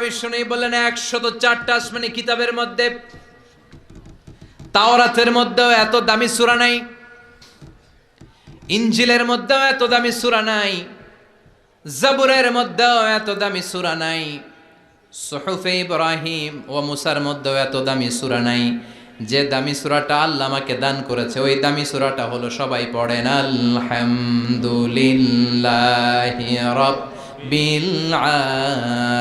বিশ্বনবী বললেন 104টা আসমানি কিতাবের মধ্যে তাওরাতের মধ্যেও এত দামি সূরা নাই, ইনজিলের মধ্যেও এত দামি সূরা নাই, জাবুরের মধ্যেও এত দামি সূরা নাই, সুহুফে ইব্রাহিম ও মুসার মধ্যেও এত দামি সূরা নাই। যে দামি সূরাটা আল্লাহ আমাকে দান করেছে ওই দামি সূরাটা হলো, সবাই পড়েন, আলহামদুলিল্লাহি রাব্বিল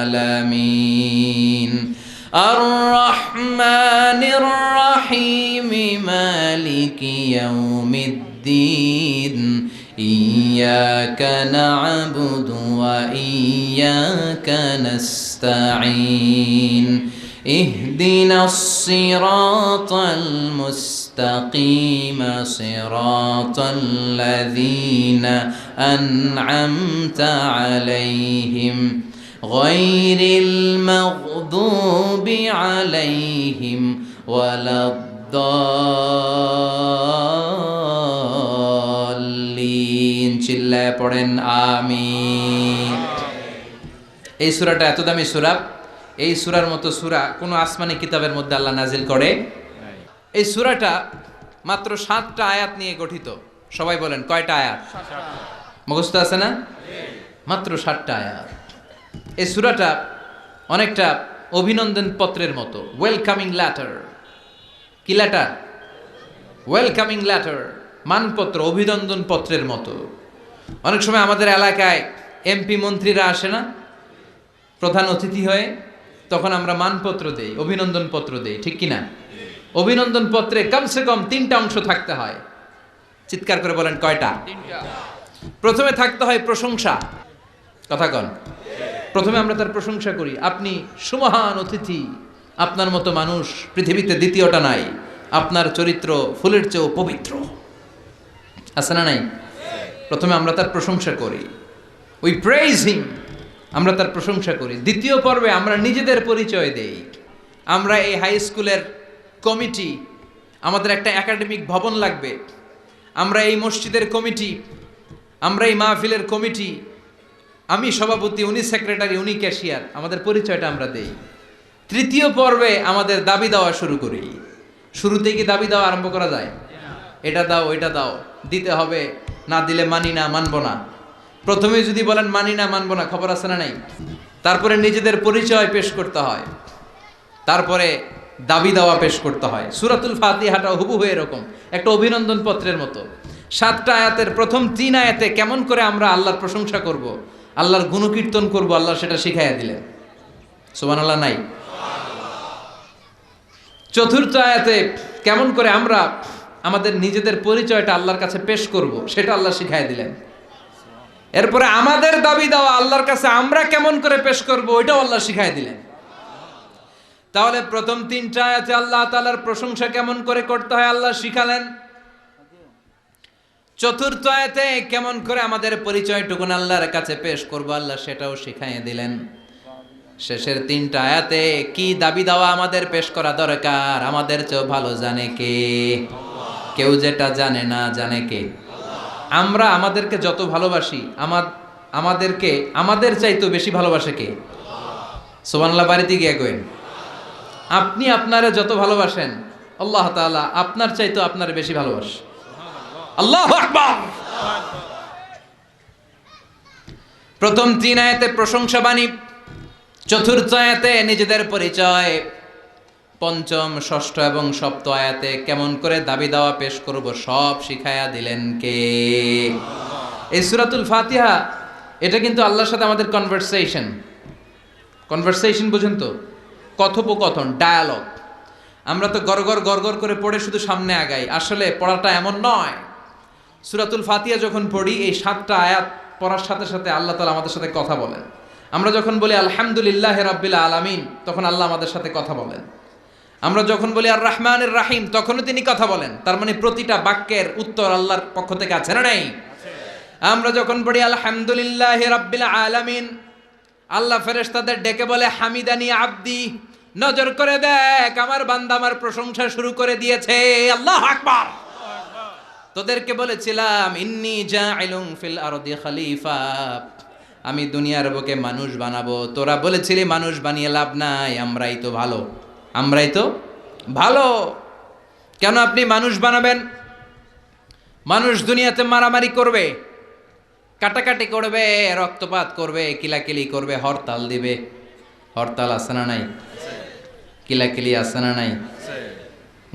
আলামিন আর রহমানির রহিম মালিকি ইয়াউমিদ্দিন ইয়্যাকা না'বুদু ওয়া ইয়্যাকা নাস্তাঈন ইহদিনাস সিরাতাল মুস্তাকিম সিরাতাল লাযীনা আন'আমতা আলাইহিম গায়রিল মাগদুবি আলাইহিম ওয়ালাদ-দাল্লিন। চিল্লায়ে পড়েন আমিন। এই সূরাটা এত দামি সূরা, এই সূরার মতো সূরা কোনো আসমানি কিতাবের মধ্যে আল্লাহ নাজিল করে নাই। এই সূরাটা মাত্র 7টা আয়াত নিয়ে গঠিত। সবাই বলেন কয়টা আয়াত? মুখস্থ আছে না? মাত্র 7টা আয়াত। এই সূরাটা অনেকটা অভিনন্দন পত্রের মতো, ওয়েলকামিং লেটার। কি লেটার? ওয়েলকামিং লেটার, মানপত্র, অভিনন্দন পত্রের মতো। অনেক সময় আমাদের এলাকায় এমপি মন্ত্রীরা আসে না প্রধান অতিথি হয়ে, তখন আমরা মানপত্র দেই, অভিনন্দন পত্র দেই, ঠিক কিনা? অভিনন্দন পত্রে কমসে কম 3টা অংশ থাকতে হয়। চিৎকার করে বলেন কয়টা? 3টা। প্রথমে থাকতে হয় প্রশংসা। কথা কন। প্রথমে আমরা তার প্রশংসা করি, আপনি সুমহান অতিথি, আপনার মতো মানুষ পৃথিবীতে দ্বিতীয়টা নাই, আপনার চরিত্র ফুলের চেয়েও পবিত্র। আছে না নাই? প্রথমে আমরা তার প্রশংসা করি, উই প্রেইজ হিম, আমরা তার প্রশংসা করি। দ্বিতীয় পর্বে আমরা নিজেদের পরিচয় দেই। আমরা এই হাই স্কুলের কমিটি, আমাদের একটা একাডেমিক ভবন লাগবে, আমরা এই মসজিদের কমিটি, আমরা এই মাহফিলের কমিটি, আমি সভাপতি, উনি সেক্রেটারি, উনি ক্যাশিয়ার, আমাদের পরিচয়টা আমরা দেই। তৃতীয় পর্বে আমাদের দাবি দেওয়া শুরু করি। শুরুতেই কি দাবি দেওয়া আরম্ভ করা যায়? এটা দাও, ওইটা দাও, দিতে হবে, না দিলে মানি না, মানবো না। প্রথমে যদি বলেন মানি না, মানবো না, খবর আছে না নাই? তারপরে নিজেদের পরিচয় পেশ করতে হয়, তারপরে দাবি দেওয়া পেশ করতে হয়। সূরাতুল ফাতিহাটা হুবহু এরকম একটা অভিনন্দন পত্রের মতো। 7টা আয়াতের প্রথম 3 আয়াতে কেমন করে আমরা আল্লাহর প্রশংসা করব, আল্লাহর গুণকীর্তন করব, আল্লাহ সেটা শিখাইয়া দিলেন। সুবহানাল্লাহ নাই? চতুর্থ আয়াতে কেমন করে আমরা আমাদের নিজেদের পরিচয়টা আল্লাহর কাছে পেশ করব, সেটা আল্লাহ শিখাইয়া দিলেন। এরপরে আমাদের দাবি দেওয়া আল্লাহর কাছে আমরা কেমন করে পেশ করব, ওইটাও আল্লাহ শিখাইয়া দিলেন। তাহলে প্রথম 3টা আয়াতে আল্লাহ তাআলার প্রশংসা কেমন করে করতে হয় আল্লাহ শিখালেন। চতুর্থ আয়াতে কেমন করে আমাদের পরিচয়টুকু আল্লাহর কাছে পেশ করব, আল্লাহ সেটাও শিখাইয়ে দিলেন। শেষের 3টা আয়াতে কি দাবি দেওয়া আমাদের পেশ করা দরকার, আমাদের চেয়ে ভালো জানে কে? কেউ যেটা জানে না, জানে কে? আমরা আমাদেরকে যত ভালোবাসি, আমাদেরকে আমাদের চাইতেও বেশি ভালোবাসে কে? সুবহানাল্লাহ। বাড়িতে গিয়ে কইন, আপনি আপনারে যত ভালোবাসেন আল্লাহ তাআলা আপনার চাইতেও আপনারে বেশি ভালোবাসে। আল্লাহু আকবার। প্রথম 3 আয়াতে প্রশংসা বাণী, চতুর্থ আয়াতে নিজেদের পরিচয়, পঞ্চম, ষষ্ঠ এবং সপ্তম আয়াতে কেমন করে দাবি দাওয়া পেশ করব সব শিখায়া দিলেন কে? এই সূরাতুল ফাতিহা, এটা কিন্তু আল্লাহর সাথে আমাদের কনভারসেশন, বুঝেন তো? কথোপকথন, ডায়ালগ। আমরা তো গড়গড় করে পড়ে শুধু সামনে আগাই, আসলে পড়াটা এমন নয়। সূরাতুল ফাতিহা যখন পড়ি, এই 7টা আয়াত পড়ার সাথে সাথে আল্লাহ তাআলা আমাদের সাথে কথা বলেন। আমরা যখন বলি আলহামদুলিল্লাহি রাব্বিল আলামিন, তখন আল্লাহ আমাদের সাথে কথা বলেন। আমরা যখন বলি আর রহমানির রহিম, তখনও তিনি কথা বলেন। তার মানে প্রতিটা বাক্যের উত্তর আল্লাহর পক্ষ থেকে আছে না নাই? আমরা যখন পড়ি আলহামদুলিল্লাহি রাব্বিল আলামিন, আল্লাহ ফেরেশতাদের ডেকে বলে হামিদানি আব্দি, নজর করে দেখ আমার বান্দা আমার প্রশংসা শুরু করে দিয়েছে। আল্লাহু আকবার। তোদেরকে বলেছিলাম ইন্নী জাইলুন ফিল আরদি খলিফা, আমি দুনিয়ার বুকে মানুষ বানাবো। তোরা বলেছিলি মানুষ বানিয়ে লাভ নাই, আমরাই তো ভালো, আমরাই তো ভালো। কেন আপনি মানুষ বানাবেন? মানুষ দুনিয়াতে মারামারি করবে, কাটাকাটি করবে, রক্তপাত করবে, কিলাকিলি করবে, হরতাল দিবে। হরতাল আছে না নাই? কিলাকিলি আছে না নাই?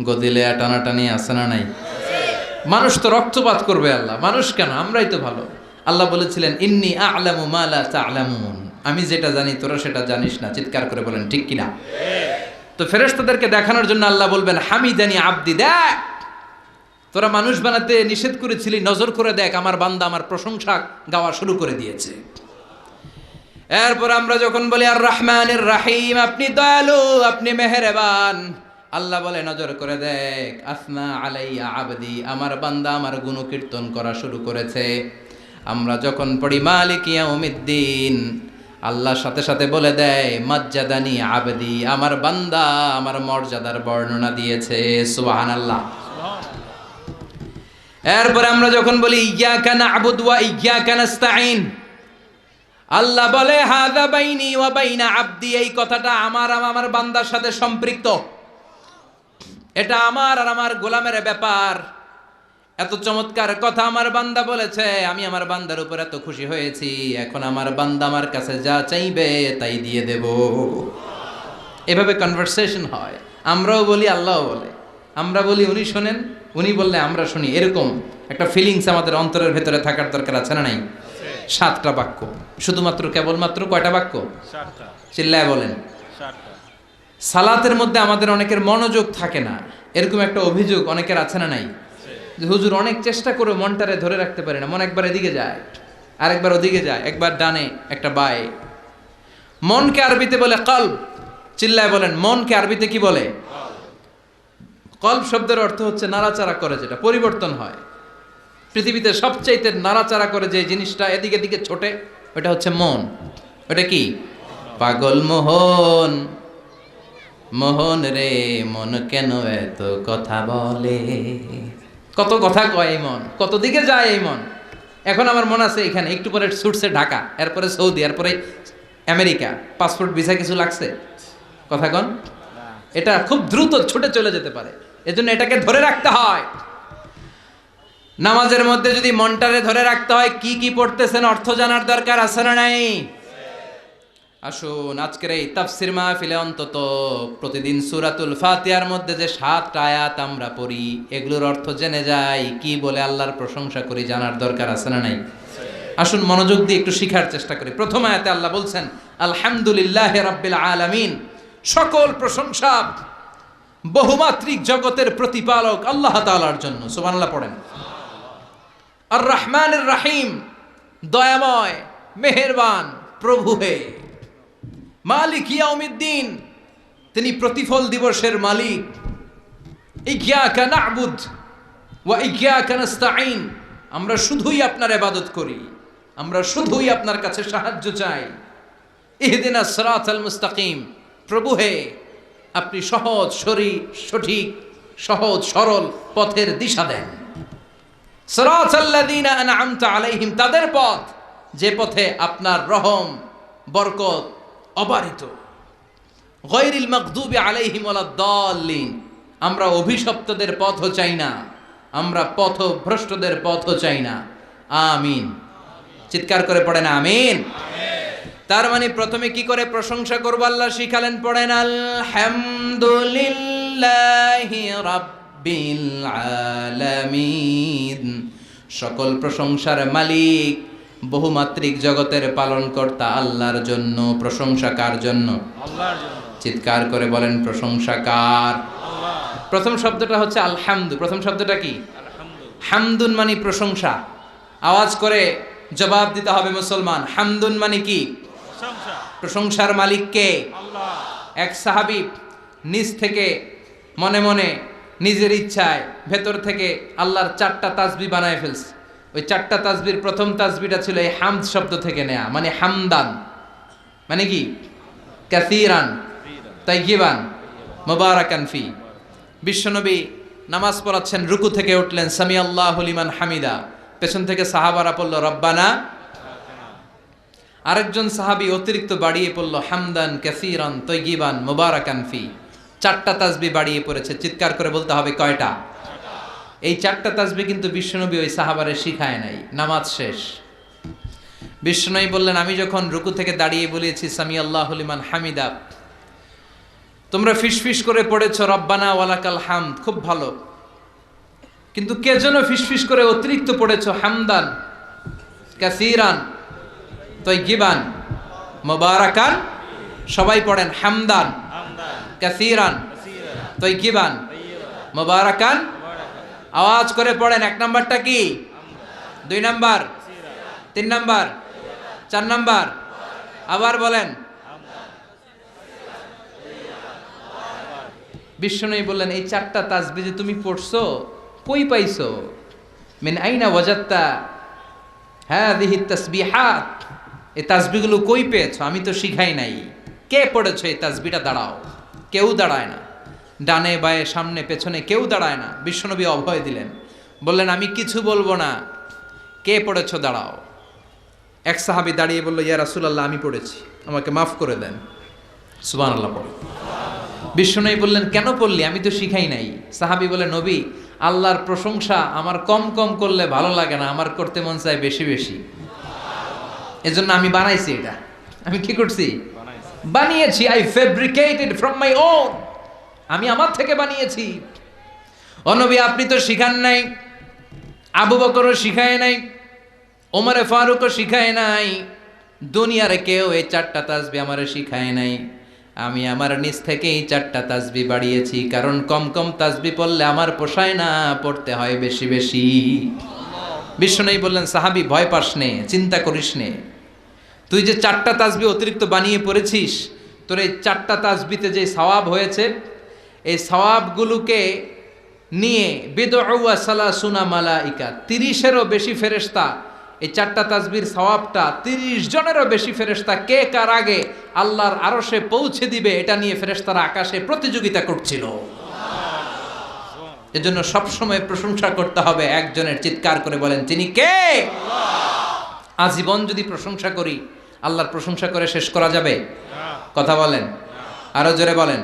গদিলে টানাটানি আছে না নাই? মানুষ তো রক্তপাত করবে। আল্লাহ মানুষ কেন, আমরাই তো ভালো। আল্লাহ বলেছিলেন ইন্নী আ'লামু মা লা তা'লামুন, আমি যেটা জানি তোরা সেটা জানিস না। চিৎকার করে বলেন ঠিক কিনা? তো ফেরেশতাদেরকে দেখানোর জন্য আল্লাহ বলবেন হামিদানি আব্দি, দেখ তোরা মানুষ বানাতে নিষেধ করেছিলি, নজর করে দেখ আমার বান্দা আমার প্রশংসা গাওয়া শুরু করে দিয়েছে। এরপর আমরা যখন বলি আর রহমানির রাহিম, আপনি দয়ালু, আপনি মেহেরবান, আল্লাহ বলে নজর করে দেখ আসনা আলাইয়া আবদি, আমার বান্দা আমার গুণকীর্তন করা শুরু করেছে। আমরা যখন পড়ি মালিক ইয়াউমিদ্দিন, আল্লাহ সাথে সাথে বলে দেয় মাজ্জাদানি আবদি, আমার বান্দা আমার মর্যাদার বর্ণনা দিয়েছে। সুবহানাল্লাহ। এরপরে আমরা যখন বলি ইয়্যাকা না'বুদু ওয়া ইয়্যাকা নাস্তাঈন, আল্লাহ বলে হাযা বাইনি ওয়া বাইনা আবদি, এই কথাটা আমার বান্দার সাথে সম্পৃক্ত, এটা আমার আর আমার গোলামের ব্যাপার। এত চমৎকার কথা আমার বান্দা বলেছে, আমি আমার বান্দার উপর এত খুশি হয়েছি, এখন আমার বান্দা আমার কাছে যা চাইবে তাই দিয়ে দেব। এভাবে কনভারসেশন হয়। আমরাও বলি, আল্লাহও বলে, আমরা বলি উনি শোনেন, উনি বললে আমরা শুনি। এরকম একটা ফিলিংস আমাদের অন্তরের ভেতরে থাকার দরকার আছে না নাই? 7টা বাক্য, শুধুমাত্র কেবলমাত্র কয়টা বাক্য? 7টা। চিল্লায় বলেন। 7টা। সালাতের মধ্যে আমাদের অনেকের মনোযোগ থাকে না, এরকম একটা অভিযোগ অনেকের আছে না নাই? যে হুজুর অনেক চেষ্টা করে মনটারে ধরে রাখতে পারে না, মন একবার এদিকে যায়, আরেকবার ওদিকে যায়, একবার ডানে একটা বায়ে। মনকে আরবিতে বলে কলব। চিল্লায় বলেন মনকে আরবিতে কি বলে? কলব শব্দের অর্থ হচ্ছে নাড়াচাড়া করে, যেটা পরিবর্তন হয়। পৃথিবীতে সবচাইতে নাড়াচাড়া করে যে জিনিসটা এদিকে দিকে ছোটে, ওটা হচ্ছে মন। ওটা কি? পাগল মোহন, মোহন রে মন কেন এত কথা বলে। কত কথা কয় এই মন, কত দিকে যায় এই মন। এখন আমার মন আছে এখানে, একটু পরে ছুটছে ঢাকা, এরপরে সৌদি, এরপরে আমেরিকা। পাসপোর্ট ভিসা কিছু লাগছে? কথা কন। এটা খুব দ্রুত ছুটে চলে যেতে পারে, এজন্য এটাকে ধরে রাখতে হয়। নামাজের মধ্যে যদি মনটারে ধরে রাখতে হয়, কি কি পড়তেছেন অর্থ জানার দরকার আছে না নাই? আসুন আজকের এই তাফসির মাহফিলে অন্তত প্রতিদিন সূরাতুল ফাতিহার মধ্যে যে 7টা আয়াত আমরা পড়ি, এগুলোর অর্থ জেনে যাই, কি বলে আল্লাহর প্রশংসা করি, জানার দরকার আছে না নাই? আসুন মনোযোগ দিয়ে একটু শিখার চেষ্টা করি। প্রথম আয়াতে আল্লাহ বলছেন আলহামদুলিল্লাহি রাব্বিল আলামিন, সকল প্রশংসা বহুমাত্রিক জগতের প্রতিপালক আল্লাহ তাআলার জন্য। সুবহানাল্লাহ পড়েন। আর রহমানির রাহিম, দয়াময় মেহেরবান প্রভু হে। মালিক ইয়াউমিদ্দিন, তিনি প্রতিফল দিবসের মালিক। ইয়্যাকা না'বুদ ওয়া ইয়্যাকা নাস্তাঈন, আমরা শুধুই আপনার ইবাদত করি, আমরা শুধুই আপনার কাছে সাহায্য চাই। ইহদিনাস সিরাতাল মুস্তাকিম, প্রভু হে আপনি সহজ সঠিক সহজ সরল পথের দিশা দেন। সিরাতাল্লাযীনা আন'আমতা আলাইহিম, তাদের পথ যে পথে আপনার রহম বরকত অবারিত। গায়রিল মাগদুবি আলাইহিম ওয়ালাদ-দাল্লিন, আমরা অভিশপ্তদের পথও চাই না, আমরা পথভ্রষ্টদের পথও চাই না। আমিন। চিৎকার করে পড়েন আমিন। তার মানে প্রথমে কি করে প্রশংসা করব আল্লাহ শিখালেন, পড়েন আলহামদুলিল্লাহি রাব্বিল আলামিন, সকল প্রশংসার মালিক বহুমাত্রিক জগতের পালনকর্তা আল্লাহর জন্য। প্রশংসা কার জন্য? আল্লাহর জন্য। চিৎকার করে বলেন প্রশংসা কার? আল্লাহ। প্রথম শব্দটা হচ্ছে আলহামদু। প্রথম শব্দটা কি? হামদুন মানে প্রশংসা। আওয়াজ করে জবাব দিতে হবে মুসলমান, হামদুন মানে কি? প্রশংসা। প্রশংসার মালিক কে? আল্লাহ। এক সাহাবী নিজ থেকে মনে মনে নিজের ইচ্ছায় ভেতর থেকে আল্লাহর 4টা তাসবিহ বানায় ফেলছে। ওই 4টা তাসবির প্রথম তাসবিহটা ছিল এই হামদ শব্দ থেকে নেয়া, মানে হামদান মানে কি? কাসীরান তাইয়িবান মুবারাকান ফি। বিশ্বনবী নামাজ পড়াচ্ছেন, রুকু থেকে উঠলেন, সামি আল্লাহু লিমান হামিদা, পেছন থেকে সাহাবারা পড়ল রব্বানা। আরেকজন সাহাবী অতিরিক্ত বাড়িয়ে পড়ল, হামদান কাসীরান তাইয়িবান মুবারাকান ফি। 4টা তাসবিহ বাড়িয়ে পড়েছে, চিৎকার করে বলতে হবে কয়টা? এই 4টা তাসবিহ কিন্তু বিশ্বনবী ওই সাহাবারে শিখায় নাই। নামাজ শেষ, বিশ্বনবী বললেন, আমি যখন রুকু থেকে দাঁড়িয়ে বলেছি সামি আল্লাহু লিমান হামিদা, তোমরা ফিসফিস করে পড়েছ রব্বানা ওয়ালাকাল হামদ, খুব ভালো, কিন্তু কে যেন ফিসফিস করে অতিরিক্ত পড়েছ হামদান কাসীরান তাইয়িবান মুবারাকান। সবাই পড়েন হামদান কাসীরান তাইয়িবান মুবারাকান। আওয়াজ করে পড়েন। 1 নাম্বারটা কি? 2 নাম্বার, 3 নাম্বার, 4 নাম্বার। আবার বলেন। বিশ্বনবী বললেন, এই 4টা তাসবিহ যে তুমি পড়ছো কই পাইছো? মিন আইনা ওয়াজাত্তা হাযিহি তাসবিহাত, এই তাসবিহগুলো কই পেয়েছো? আমি তো শিখাই নাই। কে পড়েছো এই তাসবিহটা? দাঁড়াও। কেউ দাঁড়ায় না, ডানে বায়ে সামনে পেছনে কেউ দাঁড়ায় না। বিশ্বনবী অভয় দিলেন, বললেন, আমি কিছু বলবো না, কে পড়েছো দাঁড়াও। এক সাহাবী দাঁড়িয়ে বলল, ইয়া রাসূলুল্লাহ, আমি পড়েছি, আমাকে মাফ করে দেন। সুবহানাল্লাহ পড়ে। বিশ্বনবী বললেন, কেন পড়লি? আমি তো শিখাই নাই। সাহাবী বলে, নবী, আল্লাহর প্রশংসা আমার কম কম করলে ভালো লাগে না, আমার করতে মন চায় বেশি বেশি, এজন্য আমি বানাইছি এটা। আমি কি করছি? বানিয়েছি। I fabricated from my own, আমি আমার থেকে বানিয়েছি। ও নবী, আপনি তো শিখান নাই, আবু বকরও শিখায় নাই, ওমরে ফারুকও শিখায় নাই, দুনিয়ার কেউ এই 4টা তাসবিহ আমারে শিখায় নাই। আমি আমার নিজ থেকেই 4টা তাসবিহ বাড়িয়েছি, কারণ কম কম তাসবিহ পড়লে আমার পোষায় না, পড়তে হয় বেশি বেশি। বিশ্বনবী বললেন, সাহাবী, ভয় পাস নে, চিন্তা করিস নে, তুই যে 4টা তাসবিহ অতিরিক্ত বানিয়ে পড়েছিস, তোর এই 4টা তাসবিহতে যে সওয়াব হয়েছে, এই সওয়াবগুলোকে নিয়ে বিদউ ওয়া সালাসুনা মালাইকা, 30-এরও বেশি ফেরেশতা এই 4টা তাসবিহর সওয়াবটা 30 জনেরও বেশি ফেরেশতা কে কার আগে আল্লাহর আরশে পৌঁছে দিবে, এটা নিয়ে ফেরেশতারা আকাশে প্রতিযোগিতা করছিল। এজন্য সবসময় প্রশংসা করতে হবে একজনের। চিৎকার করে বলেন, তিনি কে? আল্লাহ। আজীবন যদি প্রশংসা করি, আল্লাহর প্রশংসা করে শেষ করা যাবে? কথা বলেন, আরো জোরে বলেন।